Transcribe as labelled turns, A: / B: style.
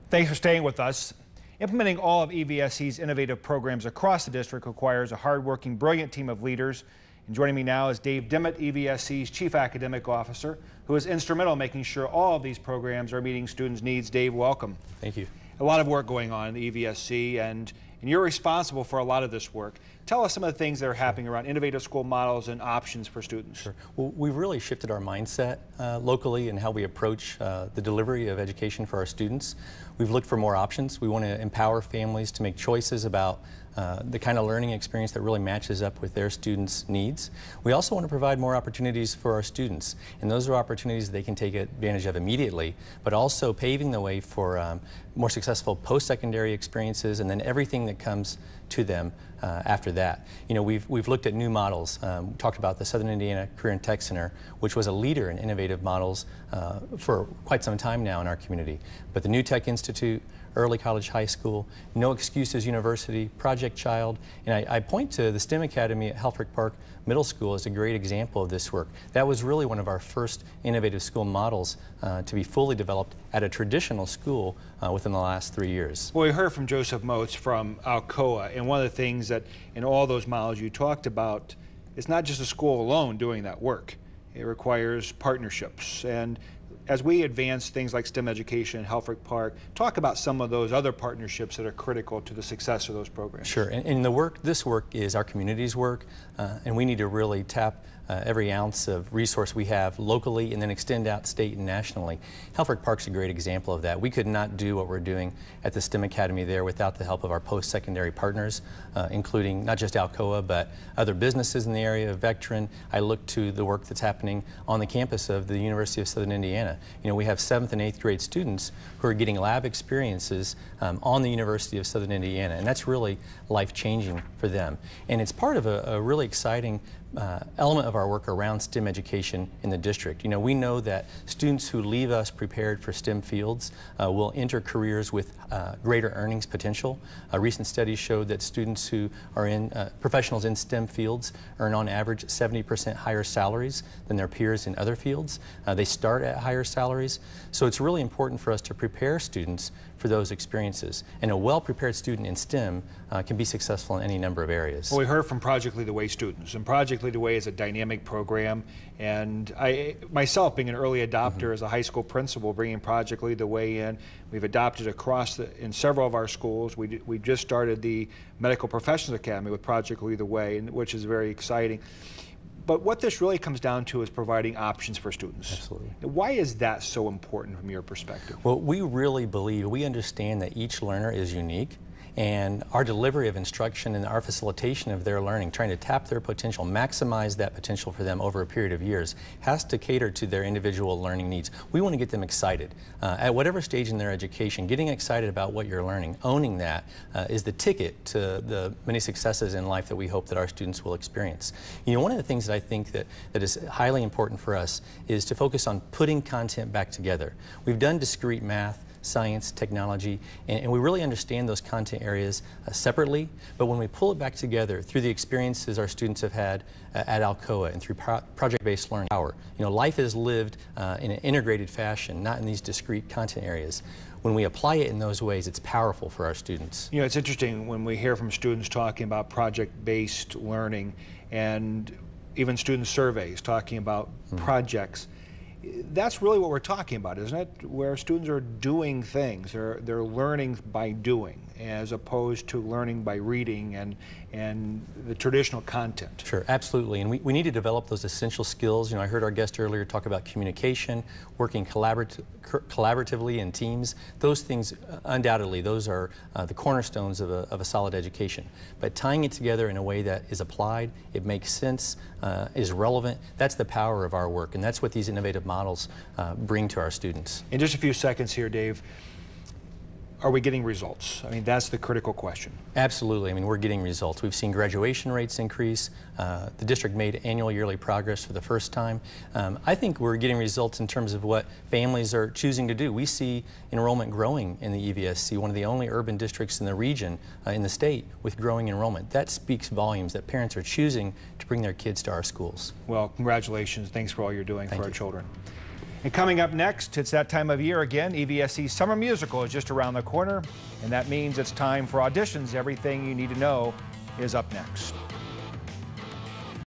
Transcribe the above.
A: Thanks for staying with us. Implementing all of EVSC's innovative programs across the district requires a hardworking, brilliant team of leaders. And joining me now is Dave Dimmett, EVSC's Chief Academic Officer, who is instrumental in making sure all of these programs are meeting students' needs. Dave, welcome.
B: Thank you.
A: A lot of work going on in the EVSC, and you're responsible for a lot of this work. Tell us some of the things that are happening around innovative school models and options for students.
B: Sure. Well, we've really shifted our mindset locally in how we approach the delivery of education for our students. We've looked for more options. We want to empower families to make choices about the kind of learning experience that really matches up with their students' needs. We also want to provide more opportunities for our students, and those are opportunities they can take advantage of immediately, but also paving the way for more successful post-secondary experiences and then everything that comes to them after that. You know, we've looked at new models. We talked about the Southern Indiana Career and Tech Center, which was a leader in innovative models for quite some time now in our community. But the New Tech Institute, Early College High School, No Excuses University, Project Child, and I point to the STEM Academy at Helfrich Park Middle School as a great example of this work. That was really one of our first innovative school models to be fully developed at a traditional school within the last 3 years.
A: Well, we heard from Joseph Moats from Alcoa, and one of the things that in all those models you talked about, it's not just a school alone doing that work. It requires partnerships. And as we advance things like STEM education in Helfrich Park, talk about some of those other partnerships that are critical to the success of those programs.
B: Sure, and this work is our community's work, and we need to really tap every ounce of resource we have locally and then extend out state and nationally. Helfrich Park's a great example of that. We could not do what we're doing at the STEM Academy there without the help of our post-secondary partners, including not just Alcoa, but other businesses in the area of Vectren. I look to the work that's happening on the campus of the University of Southern Indiana. You know, we have 7th and 8th grade students who are getting lab experiences on the University of Southern Indiana, and that's really life-changing for them. And it's part of a really exciting element of our work around STEM education in the district. You know, we know that students who leave us prepared for STEM fields will enter careers with greater earnings potential. A recent study showed that students who are in professionals in STEM fields earn on average 70% higher salaries than their peers in other fields. They start at higher salaries, so it's really important for us to prepare students for those experiences. And a well-prepared student in STEM can be successful in any number of areas.
A: Well, we heard from Project Lead the Way students, and Project Lead the Way is a dynamic program, and I myself, being an early adopter as a high school principal, bringing Project Lead the Way in, we've adopted in several of our schools. We just started the Medical Professionals Academy with Project Lead the Way, which is very exciting. But what this really comes down to is providing options for students.
B: Absolutely.
A: Why is that so important from your perspective?
B: Well, we really believe, we understand that each learner is unique, and our delivery of instruction and our facilitation of their learning, trying to tap their potential, maximize that potential for them over a period of years, has to cater to their individual learning needs. We want to get them excited. At whatever stage in their education, getting excited about what you're learning, owning that is the ticket to the many successes in life that we hope that our students will experience. You know, one of the things that I think that is highly important for us is to focus on putting content back together. We've done discrete math, science, technology, and we really understand those content areas separately, but when we pull it back together through the experiences our students have had at Alcoa and through project-based learning, you know, life is lived in an integrated fashion, not in these discrete content areas. When we apply it in those ways, it's powerful for our students.
A: You know, it's interesting when we hear from students talking about project-based learning and even student surveys talking about projects. That's really what we're talking about, isn't it? Where students are doing things, they're learning by doing, as opposed to learning by reading and the traditional content.
B: Sure, absolutely, and we need to develop those essential skills. You know, I heard our guest earlier talk about communication, working collaboratively in teams. Those things, undoubtedly, those are the cornerstones of a solid education. But tying it together in a way that is applied, it makes sense, is relevant, that's the power of our work, and that's what these innovative models bring to our students.
A: In just a few seconds here, Dave, are we getting results? I mean, that's the critical question.
B: Absolutely. I mean, we're getting results. We've seen graduation rates increase. The district made annual yearly progress for the first time. I think we're getting results in terms of what families are choosing to do. We see enrollment growing in the EVSC, one of the only urban districts in the region, in the state, with growing enrollment. That speaks volumes that parents are choosing to bring their kids to our schools.
A: Well, congratulations. Thanks for all you're doing for our children. And coming up next, it's that time of year again. EVSC Summer Musical is just around the corner, and that means it's time for auditions. Everything you need to know is up next.